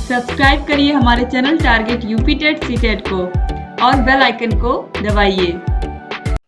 Subscribe करिए हमारे channel target UP TET CTET को और बेल आइकन को दबाइए।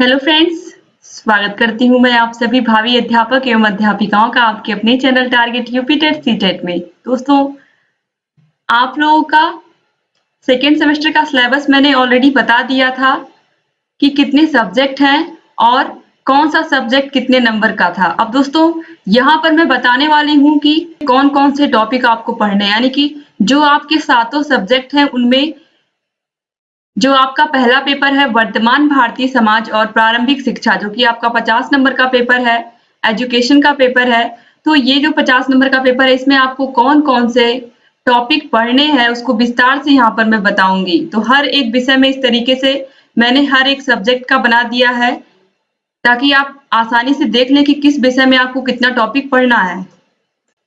हेलो फ्रेंड्स, स्वागत करती हूँ मैं आप सभी भावी अध्यापक एवं अध्यापिकाओं का आपके अपने channel target UP TET CTET में। दोस्तों, आप लोगों का सेकेंड सेमेस्टर का सिलेबस मैंने ऑलरेडी बता दिया था कि कितने सब्जेक्ट हैं और कौन सा सब्जेक्ट कितने नंबर का था। अब दोस्तों, यहाँ पर मैं बताने वाली हूँ कि कौन कौन से टॉपिक आपको पढ़ने हैं, यानी कि जो आपके सातों सब्जेक्ट हैं उनमें जो आपका पहला पेपर है वर्तमान भारतीय समाज और प्रारंभिक शिक्षा, जो कि आपका 50 नंबर का पेपर है, एजुकेशन का पेपर है। तो ये जो 50 नंबर का पेपर है इसमें आपको कौन कौन से टॉपिक पढ़ने हैं उसको विस्तार से यहाँ पर मैं बताऊंगी। तो हर एक विषय में इस तरीके से मैंने हर एक सब्जेक्ट का बना दिया है ताकि आप आसानी से देख लें कि किस विषय में आपको कितना टॉपिक पढ़ना है।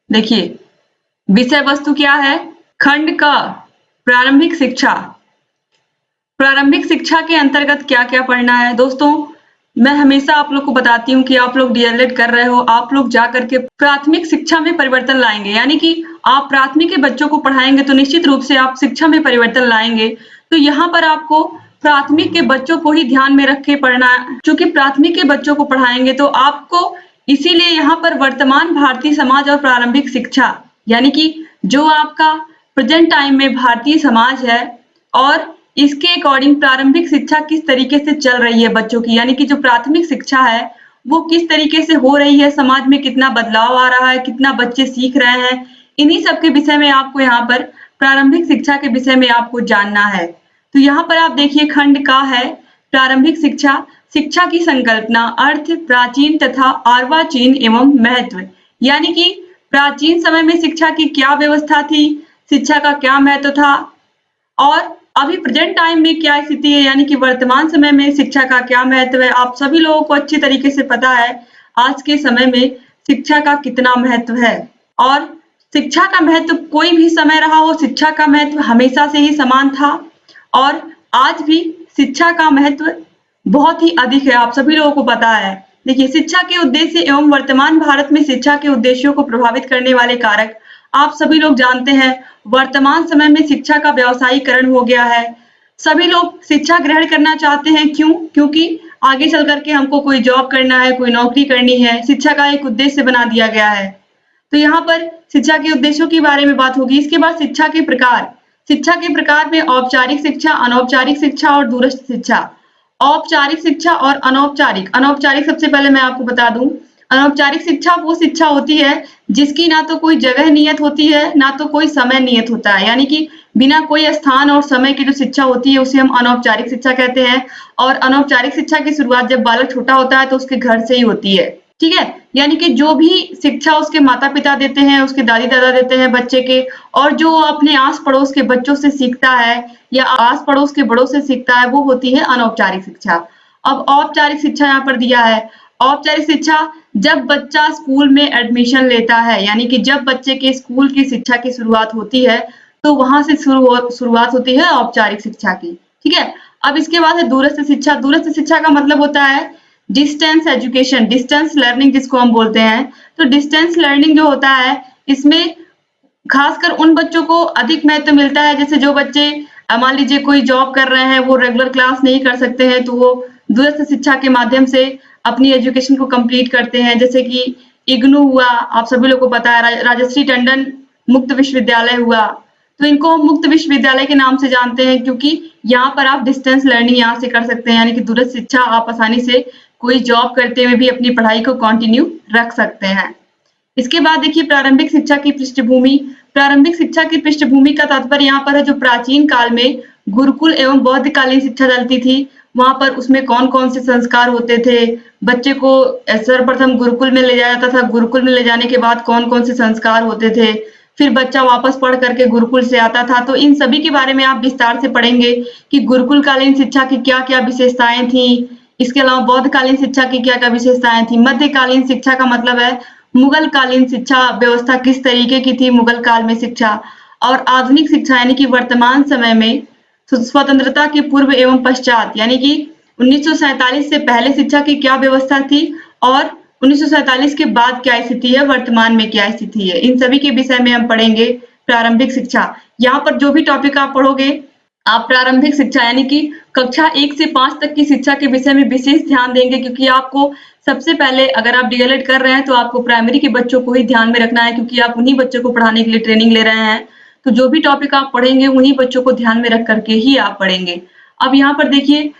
देखिए, विषय वस्तु क्या है? खंड क प्रारंभिक शिक्षा। प्रारंभिक शिक्षा के अंतर्गत क्या क्या पढ़ना है? दोस्तों, मैं हमेशा आप लोग को बताती हूँ कि आप लोग डीएलएड कर रहे हो, आप लोग जा करके प्राथमिक शिक्षा में परिवर्तन लाएंगे, यानी कि आप प्राथमिक के बच्चों को पढ़ाएंगे तो निश्चित रूप से आप शिक्षा में परिवर्तन लाएंगे। तो यहाँ पर आपको प्राथमिक के बच्चों को ही ध्यान में रख के पढ़ना है। चूंकि प्राथमिक के बच्चों को पढ़ाएंगे तो आपको इसीलिए यहाँ पर वर्तमान भारतीय समाज और प्रारंभिक शिक्षा, यानी कि जो आपका प्रेजेंट टाइम में भारतीय समाज है और इसके अकॉर्डिंग प्रारंभिक शिक्षा किस तरीके से चल रही है बच्चों की, यानी कि जो प्राथमिक शिक्षा है वो किस तरीके से हो रही है, समाज में कितना बदलाव आ रहा है, कितना बच्चे सीख रहे हैं, इन्हीं सब के विषय में आपको यहाँ पर प्रारंभिक शिक्षा के विषय में आपको जानना है। तो यहाँ पर आप देखिए, खंड का है प्रारंभिक शिक्षा। शिक्षा की संकल्पना, अर्थ, प्राचीन तथा अर्वाचीन एवं महत्व, यानी कि प्राचीन समय में शिक्षा की क्या व्यवस्था थी, शिक्षा का क्या महत्व था और अभी प्रेजेंट टाइम में क्या स्थिति है, यानी कि वर्तमान समय में शिक्षा का क्या महत्व है। आप सभी लोगों को अच्छे तरीके से पता है आज के समय में शिक्षा का कितना महत्व है और शिक्षा का महत्व कोई भी समय रहा हो, शिक्षा का महत्व हमेशा से ही समान था और आज भी शिक्षा का महत्व बहुत ही अधिक है, आप सभी लोगों को पता है। देखिए, शिक्षा के उद्देश्य एवं वर्तमान भारत में शिक्षा के उद्देश्यों को प्रभावित करने वाले कारक आप सभी लोग जानते हैं। वर्तमान समय में शिक्षा का व्यावसायीकरण हो गया है। सभी लोग शिक्षा ग्रहण करना चाहते हैं। क्यों? क्योंकि आगे चल करके हमको कोई जॉब करना है, कोई नौकरी करनी है, शिक्षा का एक उद्देश्य बना दिया गया है। तो यहाँ पर शिक्षा के उद्देश्यों के बारे में बात होगी। इसके बाद शिक्षा के प्रकार। शिक्षा के प्रकार में औपचारिक शिक्षा, अनौपचारिक शिक्षा और दूरस्थ शिक्षा। औपचारिक शिक्षा और अनौपचारिक। अनौपचारिक सबसे पहले मैं आपको बता दूं, अनौपचारिक शिक्षा वो शिक्षा होती है जिसकी ना तो कोई जगह नियत होती है ना तो कोई समय नियत होता है, यानी कि बिना कोई स्थान और समय की जो शिक्षा होती है उसे हम अनौपचारिक शिक्षा कहते हैं। और अनौपचारिक शिक्षा की शुरुआत जब बालक छोटा होता है तो उसके घर से ही होती है, ठीक है। यानी कि जो भी शिक्षा उसके माता पिता देते हैं, उसके दादी दादा देते हैं बच्चे के, और जो अपने आस पड़ोस के बच्चों से सीखता है या आस पड़ोस के बड़ों से सीखता है, वो होती है अनौपचारिक शिक्षा। अब औपचारिक शिक्षा यहाँ पर दिया है। औपचारिक शिक्षा जब बच्चा स्कूल में एडमिशन लेता है, यानी कि जब बच्चे के स्कूल की शिक्षा की शुरुआत होती है तो वहां से शुरुआत होती है औपचारिक शिक्षा की, ठीक है। अब इसके बाद है दूरस्थ शिक्षा। दूरस्थ शिक्षा का मतलब होता है डिस्टेंस एजुकेशन, डिस्टेंस लर्निंग जिसको हम बोलते हैं। तो डिस्टेंस लर्निंग जो होता है इसमें खासकर उन बच्चों को अधिक महत्व मिलता है, जैसे जो बच्चे मान लीजिए कोई जॉब कर रहे हैं, वो रेगुलर क्लास नहीं कर सकते हैं तो वो दूरस्थ शिक्षा के माध्यम से अपनी एजुकेशन को कंप्लीट करते हैं। जैसे कि इग्नू हुआ, आप सभी लोग को पता है, राजश्री टंडन मुक्त विश्वविद्यालय हुआ, तो इनको हम मुक्त विश्वविद्यालय के नाम से जानते हैं क्योंकि यहाँ पर आप डिस्टेंस लर्निंग यहाँ से कर सकते हैं, यानी कि दूरस्थ शिक्षा आप आसानी से कोई जॉब करते हुए भी अपनी पढ़ाई को कंटिन्यू रख सकते हैं। इसके बाद देखिए प्रारंभिक शिक्षा की पृष्ठभूमि। प्रारंभिक शिक्षा की पृष्ठभूमि का तात्पर्य यहाँ पर है जो प्राचीन काल में गुरुकुल एवं बौद्धकालीन शिक्षा चलती थी, वहां पर उसमें कौन कौन से संस्कार होते थे, बच्चे को सर्वप्रथम गुरुकुल में ले जाया जाता था, गुरुकुल में ले जाने के बाद कौन कौन से संस्कार होते थे, फिर बच्चा वापस पढ़ करके गुरुकुल से आता था। तो इन सभी के बारे में आप विस्तार से पढ़ेंगे कि गुरुकुल कालीन शिक्षा की क्या क्या विशेषताएं थी, इसके अलावा बौद्धकालीन शिक्षा की क्या क्या विशेषताएं थी। मध्यकालीन शिक्षा का मतलब है मुगल कालीन शिक्षा व्यवस्था किस तरीके की थी, मुगल काल में शिक्षा। और आधुनिक शिक्षा यानी कि वर्तमान समय में स्वतंत्रता के पूर्व एवं पश्चात, यानी कि 1947 से पहले शिक्षा की क्या व्यवस्था थी और 1947 के बाद क्या स्थिति है, वर्तमान में क्या स्थिति है, इन सभी के विषय में हम पढ़ेंगे प्रारंभिक शिक्षा। यहाँ पर जो भी टॉपिक आप पढ़ोगे, आप प्रारंभिक शिक्षा यानी कि कक्षा 1 से 5 तक की शिक्षा के विषय में विशेष ध्यान देंगे, क्योंकि आपको सबसे पहले अगर आप डीएलएड कर रहे हैं तो आपको प्राइमरी के बच्चों को ही ध्यान में रखना है, क्योंकि आप उन्हीं बच्चों को पढ़ाने के लिए ट्रेनिंग ले रहे हैं। तो जो भी टॉपिक आप पढ़ेंगे उन्हीं बच्चों को ध्यान में रख करके ही आप पढ़ेंगे। अब यहाँ पर देखिए,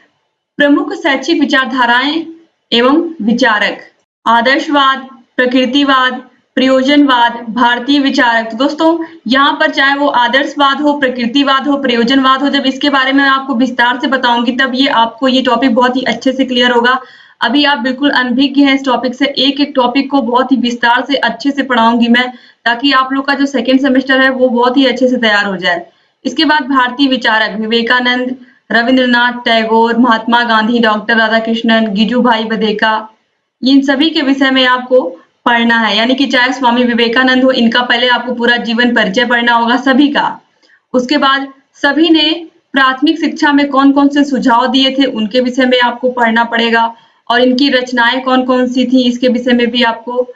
प्रमुख शैक्षिक विचारधाराएं एवं विचारक: आदर्शवाद, प्रकृतिवाद, प्रयोजनवाद, भारतीय विचारक। तो दोस्तों यहाँ पर चाहे वो आदर्शवाद हो, प्रकृतिवाद हो, प्रयोजनवाद हो, जब इसके बारे में आपको विस्तार से बताऊंगी तब ये आपको ये टॉपिक बहुत ही अच्छे से क्लियर होगा। अभी आप बिल्कुल अनभिज्ञ हैं इस टॉपिक से, एक एक टॉपिक को बहुत ही विस्तार से अच्छे से पढ़ाऊंगी मैं, ताकि आप लोग का जो सेकेंड सेमेस्टर है वो बहुत ही अच्छे से तैयार हो जाए। इसके बाद भारतीय विचारक: विवेकानंद, रविंद्रनाथ टैगोर, महात्मा गांधी, डॉक्टर राधाकृष्णन, गिजू भाई बधेका, इन सभी के विषय में आपको पढ़ना है। यानी कि चाहे स्वामी विवेकानंद हो, इनका पहले आपको पूरा जीवन परिचय पढ़ना होगा सभी का। उसके बाद सभी ने प्राथमिक शिक्षा में कौन-कौन से सुझाव दिए थे उनके विषय में आपको पढ़ना पड़ेगा, और इनकी रचनाएं कौन-कौन सी थी इसके विषय में भी आपको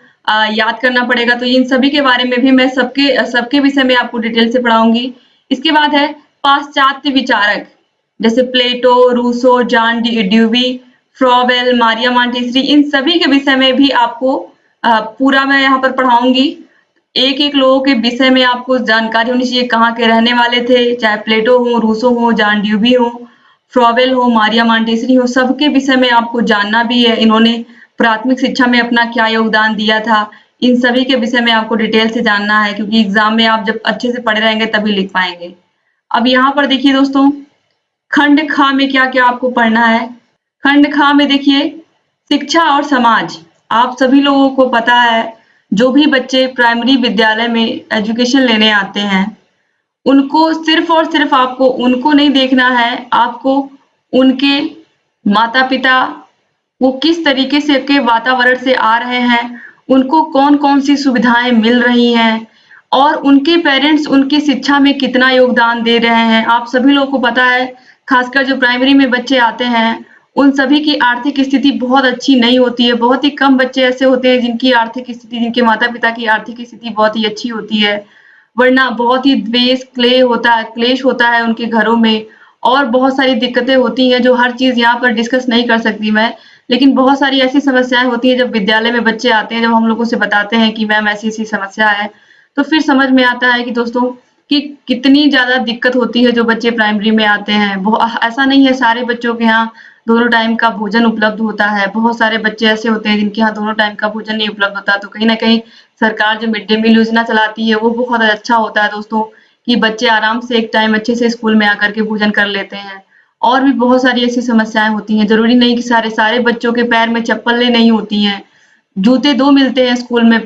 याद करना पड़ेगा। तो इन सभी के बारे में भी मैं सबके विषय में आपको डिटेल से पढ़ाऊंगी। इसके बाद है पाश्चात्य विचारक, जैसे Plato, Rousseau, John Dewey, Froebel, Maria Montessori, इन सभी के विषय में भी आपको पूरा मैं यहाँ पर पढ़ाऊंगी। एक एक लोगों के विषय में आपको जानकारी होनी चाहिए, कहाँ के रहने वाले थे, चाहे प्लेटो हो, रूसो हो, जॉन ड्यूवी हो, फ्रॉवेल हो, मारिया मॉन्टेसरी हो, सबके विषय में आपको जानना भी है, इन्होंने प्राथमिक शिक्षा में अपना क्या योगदान दिया था। इन सभी के विषय में आपको डिटेल से जानना है, क्योंकि एग्जाम में आप जब अच्छे से पढ़े रहेंगे तभी लिख पाएंगे। अब यहाँ पर देखिए दोस्तों, खंड खा में क्या क्या आपको पढ़ना है। खंड खा में देखिए, शिक्षा और समाज। आप सभी लोगों को पता है, जो भी बच्चे प्राइमरी विद्यालय में एजुकेशन लेने आते हैं, उनको सिर्फ और सिर्फ आपको उनको नहीं देखना है, आपको उनके माता पिता वो किस तरीके से के वातावरण से आ रहे हैं, उनको कौन कौन सी सुविधाएं मिल रही हैं, और उनके पेरेंट्स उनकी शिक्षा में कितना योगदान दे रहे हैं। आप सभी लोगों को पता है, खासकर जो प्राइमरी में बच्चे आते हैं उन सभी की आर्थिक स्थिति बहुत अच्छी नहीं होती है। बहुत ही कम बच्चे ऐसे होते हैं जिनकी आर्थिक स्थिति, जिनके माता पिता की आर्थिक स्थिति बहुत ही अच्छी होती है, वरना बहुत ही द्वेष क्लेश होता है उनके घरों में, और बहुत सारी दिक्कतें होती हैं जो हर चीज यहाँ पर डिस्कस नहीं कर सकती मैं। लेकिन बहुत सारी ऐसी समस्याएं होती है, जब विद्यालय में बच्चे आते हैं, जब हम लोगों से बताते हैं कि मैम ऐसी ऐसी समस्या है, तो फिर समझ में आता है कि दोस्तों कि कितनी ज्यादा दिक्कत होती है जो बच्चे प्राइमरी में आते हैं। ऐसा नहीं है सारे बच्चों के यहाँ दोनों टाइम का भोजन उपलब्ध होता है। बहुत सारे बच्चे ऐसे होते हैं जिनके यहाँ दोनों टाइम का भोजन नहीं उपलब्ध होता। तो कहीं ना कहीं सरकार जो मिड डे मील योजना चलाती है वो बहुत अच्छा होता है दोस्तों, कि बच्चे आराम से एक टाइम अच्छे से स्कूल में आकर के भोजन कर लेते हैं। और भी बहुत सारी ऐसी समस्याएं होती हैं, जरूरी नहीं कि सारे बच्चों के पैर में चप्पलें नहीं होती हैं। जूते 2 मिलते हैं स्कूल में,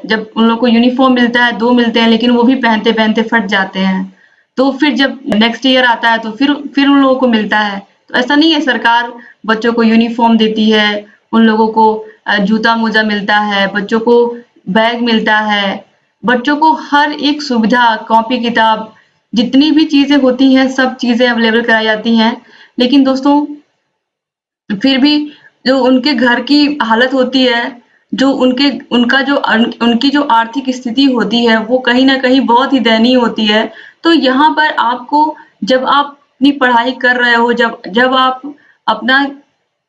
जब उन लोग को यूनिफॉर्म मिलता है 2 मिलते हैं, लेकिन वो भी पहनते पहनते फट जाते हैं। तो फिर जब नेक्स्ट ईयर आता है तो फिर उन लोगों को मिलता है। तो ऐसा नहीं है, सरकार बच्चों को यूनिफॉर्म देती है, उन लोगों को जूता मोजा मिलता है, बच्चों को बैग मिलता है, बच्चों को हर एक सुविधा, कॉपी किताब, जितनी भी चीजें होती हैं सब चीजें अवेलेबल कराई जाती हैं। लेकिन दोस्तों फिर भी जो उनके घर की हालत होती है, जो उनकी जो आर्थिक स्थिति होती है, वो कहीं ना कहीं बहुत ही दयनीय होती है। तो यहाँ पर आपको, जब आप अपनी पढ़ाई कर रहे हो, जब आप अपना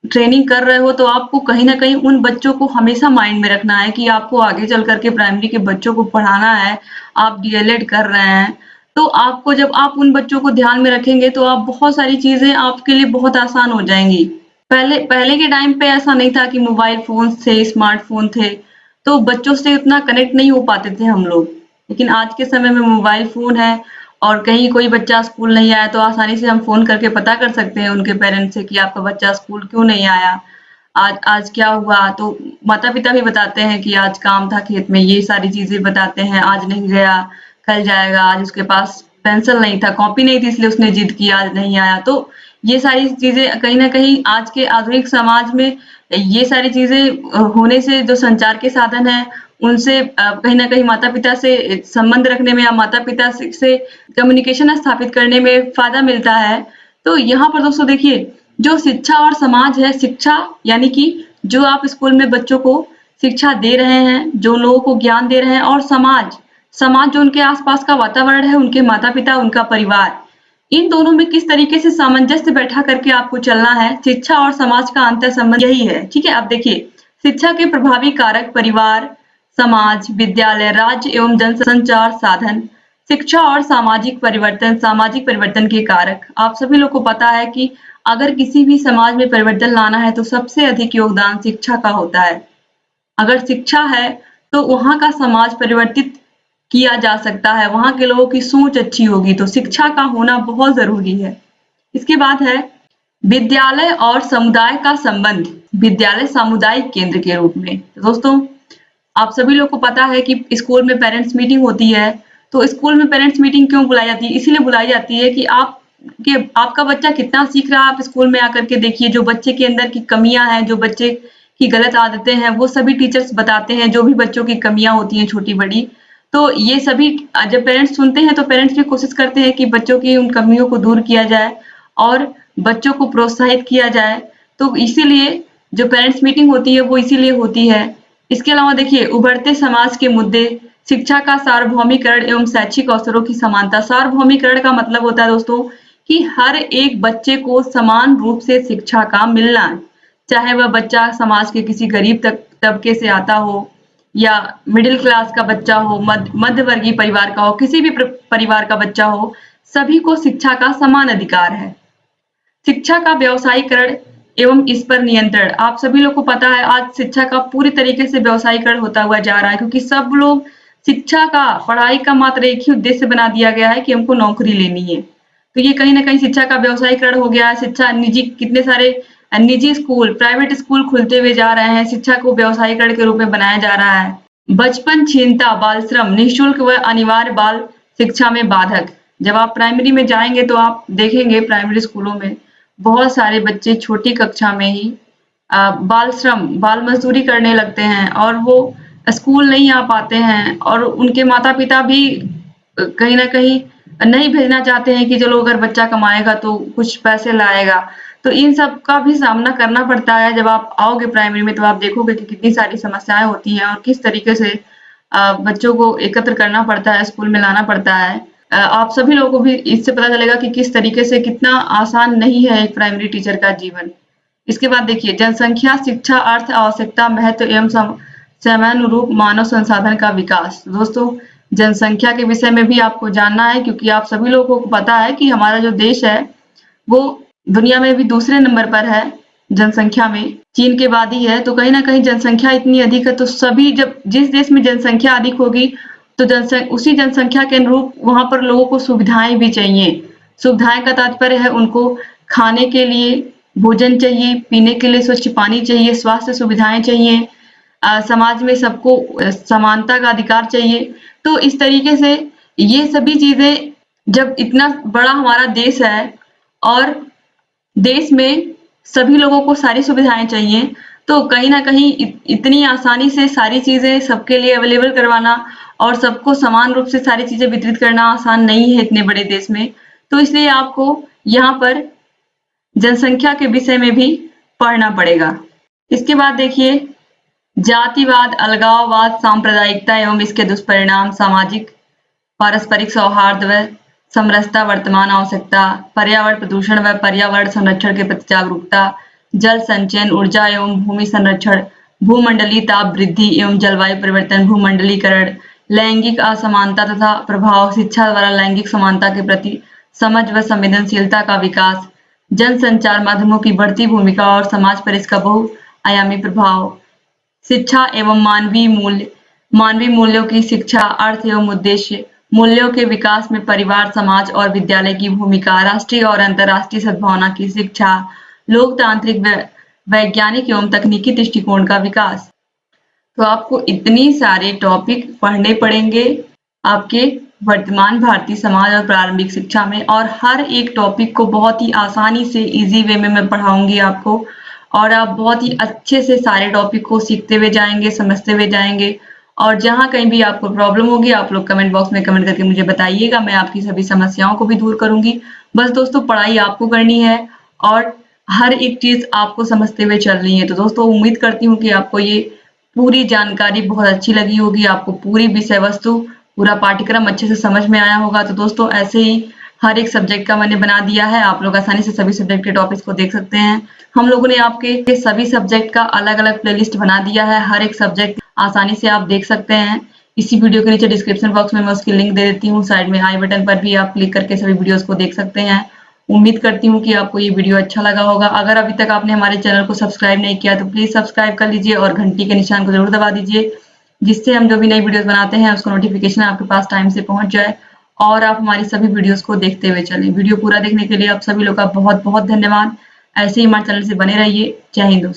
ट्रेनिंग कर रहे हो, तो आपको कहीं ना कहीं उन बच्चों को हमेशा माइंड में रखना है कि आपको आगे चल करके प्राइमरी के बच्चों को पढ़ाना है। आप डीएलएड कर रहे हैं, तो आपको, जब आप उन बच्चों को ध्यान में रखेंगे तो आप बहुत सारी चीजें आपके लिए बहुत आसान हो जाएंगी। पहले के टाइम पे ऐसा नहीं था कि मोबाइल फोन थे, स्मार्टफोन थे, तो बच्चों से उतना कनेक्ट नहीं हो पाते थे हम लोग। लेकिन आज के समय में मोबाइल फोन है, और कहीं कोई बच्चा स्कूल नहीं आया तो आसानी से हम फोन करके पता कर सकते हैं उनके पेरेंट्स से कि आपका बच्चा स्कूल क्यों नहीं आया, आज क्या हुआ। तो माता पिता भी बताते हैं कि आज काम था खेत में, ये सारी चीजें बताते हैं, आज नहीं गया कल जाएगा, आज उसके पास पेंसिल नहीं था, कॉपी नहीं थी, इसलिए उसने जिद की, आज नहीं आया। तो ये सारी चीजें कहीं ना कहीं आज के आधुनिक समाज में, ये सारी चीजें होने से जो संचार के साधन है उनसे कहीं ना कहीं माता पिता से संबंध रखने में या माता पिता से कम्युनिकेशन स्थापित करने में फायदा मिलता है। तो यहाँ पर दोस्तों देखिए, जो शिक्षा और समाज है, शिक्षा यानी कि जो आप स्कूल में बच्चों को शिक्षा दे रहे हैं, जो लोगों को ज्ञान दे रहे हैं, और समाज, समाज जो उनके आसपास का वातावरण है, उनके माता-पिता, उनका परिवार, इन दोनों में किस तरीके से सामंजस्य बैठा करके आपको चलना है, शिक्षा और समाज का अंतर संबंध यही है, ठीक है? अब देखिए, शिक्षा के प्रभावी कारक परिवार, समाज, विद्यालय, राज्य एवं जनसंचार साधन, शिक्षा और सामाजिक परिवर्तन के कारक। आप सभी लोग को पता है कि अगर किसी भी समाज में परिवर्तन लाना है तो सबसे अधिक योगदान शिक्षा का होता है। अगर शिक्षा है तो वहाँ का समाज परिवर्तित किया जा सकता है, वहाँ के लोगों की सोच अच्छी होगी, तो शिक्षा का होना बहुत ज़रूरी है। इसके बाद है विद्यालय और समुदाय का संबंध, विद्यालय सामुदायिक केंद्र के रूप में। तो दोस्तों, आप सभी लोग को पता है कि स्कूल में पेरेंट्स मीटिंग होती है, तो स्कूल में पेरेंट्स मीटिंग क्यों बुलाई जाती है? इसीलिए बुलाई जाती है कि आपका बच्चा कितना सीख रहा है, आप स्कूल में आकर के देखिए, जो बच्चे के अंदर की कमियाँ हैं, जो बच्चे की गलत आदतें हैं, वो सभी टीचर्स बताते हैं, जो भी बच्चों की कमियाँ होती हैं छोटी-बड़ी। तो ये सभी जब पेरेंट्स सुनते हैं, तो पेरेंट्स भी कोशिश करते हैं कि बच्चों की उन कमियों को दूर किया जाए और बच्चों को प्रोत्साहित किया जाए। तो इसीलिए जो पेरेंट्स मीटिंग होती है, वो इसीलिए होती है। इसके अलावा देखिए, उभरते समाज के मुद्दे, शिक्षा का सार्वभौमिकरण एवं शैक्षिक अवसरों की समानता। सार्वभौमिकरण का मतलब होता है दोस्तों कि हर एक बच्चे को समान रूप से शिक्षा का मिलना, चाहे वह बच्चा समाज के किसी गरीब तबके से आता हो या मिडिल क्लास का बच्चा हो, मध्य वर्गीय परिवार का हो, किसी भी परिवार का बच्चा हो, सभी को शिक्षा का समान अधिकार है। शिक्षा का व्यावसायीकरण एवं इस पर नियंत्रण। आप सभी लोग को पता है आज शिक्षा का पूरी तरीके से व्यावसायीकरण होता हुआ जा रहा है, क्योंकि सब लोग शिक्षा का, पढ़ाई का मात्र एक ही उद्देश्य बना दिया गया है कि हमको नौकरी लेनी है। तो ये कहीं न कहीं शिक्षा का व्यावसायीकरण हो गया है। शिक्षा निजी, कितने सारे निजी स्कूल, प्राइवेट स्कूल खुलते हुए जा रहे हैं, शिक्षा को व्यावसायीकरण के रूप में बनाया जा रहा है। बचपन छीनता, बाल श्रम, निःशुल्क व अनिवार्य बाल शिक्षा में बाधक। जब आप प्राइमरी में जाएँगे तो आप देखेंगे प्राइमरी स्कूलों में बहुत सारे बच्चे छोटी कक्षा में ही बाल श्रम, बाल मज़दूरी करने लगते हैं और वो स्कूल नहीं आ पाते हैं और उनके माता-पिता भी कहीं न कहीं नहीं भेजना चाहते हैं कि चलो अगर बच्चा कमाएगा तो कुछ पैसे लाएगा। तो इन सब का भी सामना करना पड़ता है। जब आप आओगे प्राइमरी में तो आप देखोगे कि कितनी सारी समस्याएँ होती हैं और किस तरीके से बच्चों को एकत्र करना पड़ता है, स्कूल में लाना पड़ता है। आप सभी लोगों को भी इससे पता चलेगा कि किस तरीके से कितना आसान नहीं है एक प्राइमरी टीचर का जीवन। इसके बाद देखिए, जनसंख्या, शिक्षा, अर्थ, आवश्यकता, महत्व एवं समयानुरूप मानव संसाधन का विकास। दोस्तों, जनसंख्या के विषय में भी आपको जानना है, क्योंकि आप सभी लोगों को पता है कि हमारा जो देश है वो दुनिया में भी दूसरे नंबर पर है जनसंख्या में, चीन के बाद ही है। तो कहीं न कहीं जनसंख्या इतनी अधिक है, तो सभी, जब जिस देश में जनसंख्या अधिक होगी तो उसी जनसंख्या के अनुरूप वहाँ पर लोगों को सुविधाएँ भी चाहिए। सुविधाएँ का तात्पर्य है उनको खाने के लिए भोजन चाहिए, पीने के लिए स्वच्छ पानी चाहिए, स्वास्थ्य सुविधाएँ चाहिए, समाज में सबको समानता का अधिकार चाहिए। तो इस तरीके से ये सभी चीज़ें, जब इतना बड़ा हमारा देश है और देश में सभी लोगों को सारी सुविधाएँ चाहिए, तो कहीं न कहीं इतनी आसानी से सारी चीज़ें सबके लिए अवेलेबल करवाना और सबको समान रूप से सारी चीज़ें वितरित करना आसान नहीं है इतने बड़े देश में। तो इसलिए आपको यहाँ पर जनसंख्या के विषय में भी पढ़ना पड़ेगा। इसके बाद देखिए, जातिवाद, अलगाववाद, सांप्रदायिकता एवं इसके दुष्परिणाम, सामाजिक पारस्परिक सौहार्द व समरसता, वर्तमान आवश्यकता, पर्यावरण प्रदूषण व पर्यावरण संरक्षण के प्रति जागरूकता, जल संचयन, ऊर्जा एवं भूमि संरक्षण, भूमंडलीय ताप वृद्धि एवं जलवायु परिवर्तन, भूमंडलीकरण, लैंगिक असमानता तथा प्रभाव, शिक्षा द्वारा लैंगिक समानता के प्रति समझ व संवेदनशीलता का विकास, जन संचार माध्यमों की बढ़ती भूमिका और समाज पर इसका बहुआयामी प्रभाव, शिक्षा एवं मानवीय मूल्यों की शिक्षा, अर्थ एवं उद्देश्य, मूल्यों के विकास में परिवार, समाज और विद्यालय की भूमिका, राष्ट्रीय और अंतर्राष्ट्रीय सद्भावना की शिक्षा, लोकतांत्रिक वैज्ञानिक एवं तकनीकी दृष्टिकोण का विकास। तो आपको इतनी सारे टॉपिक पढ़ने पड़ेंगे आपके वर्तमान भारतीय समाज और प्रारंभिक शिक्षा में, और हर एक टॉपिक को बहुत ही आसानी से इजी वे में मैं पढ़ाऊंगी आपको, और आप बहुत ही अच्छे से सारे टॉपिक को सीखते हुए जाएंगे, समझते हुए जाएंगे। और जहाँ कहीं भी आपको प्रॉब्लम होगी आप लोग कमेंट बॉक्स में कमेंट करके मुझे बताइएगा, मैं आपकी सभी समस्याओं को भी दूर करूंगी। बस दोस्तों, पढ़ाई आपको करनी है और हर एक चीज आपको समझते हुए चलनी है। तो दोस्तों, उम्मीद करती हूँ कि आपको ये पूरी जानकारी बहुत अच्छी लगी होगी, आपको पूरी विषय वस्तु पूरा पाठ्यक्रम अच्छे से समझ में आया होगा। तो दोस्तों ऐसे ही हर एक सब्जेक्ट का मैंने बना दिया है, आप लोग आसानी से सभी सब्जेक्ट के टॉपिक्स को देख सकते हैं। हम लोगों ने आपके सभी सब्जेक्ट का अलग अलग प्लेलिस्ट बना दिया है, हर एक सब्जेक्ट आसानी से आप देख सकते हैं। इसी वीडियो के नीचे डिस्क्रिप्शन बॉक्स में मैं उसकी लिंक दे देती हूँ, साइड में आई बटन पर भी आप क्लिक करके सभी वीडियोस को देख सकते हैं। उम्मीद करती हूँ कि आपको ये वीडियो अच्छा लगा होगा। अगर अभी तक आपने हमारे चैनल को सब्सक्राइब नहीं किया तो प्लीज सब्सक्राइब कर लीजिए और घंटी के निशान को जरूर दबा दीजिए, जिससे हम जो भी नई वीडियोस बनाते हैं उसका नोटिफिकेशन आपके पास टाइम से पहुंच जाए और आप हमारी सभी वीडियोस को देखते हुए चलें। वीडियो पूरा देखने के लिए आप सभी लोग का बहुत बहुत धन्यवाद। ऐसे ही हमारे चैनल से बने रहिए। जय हिंद दोस्तों।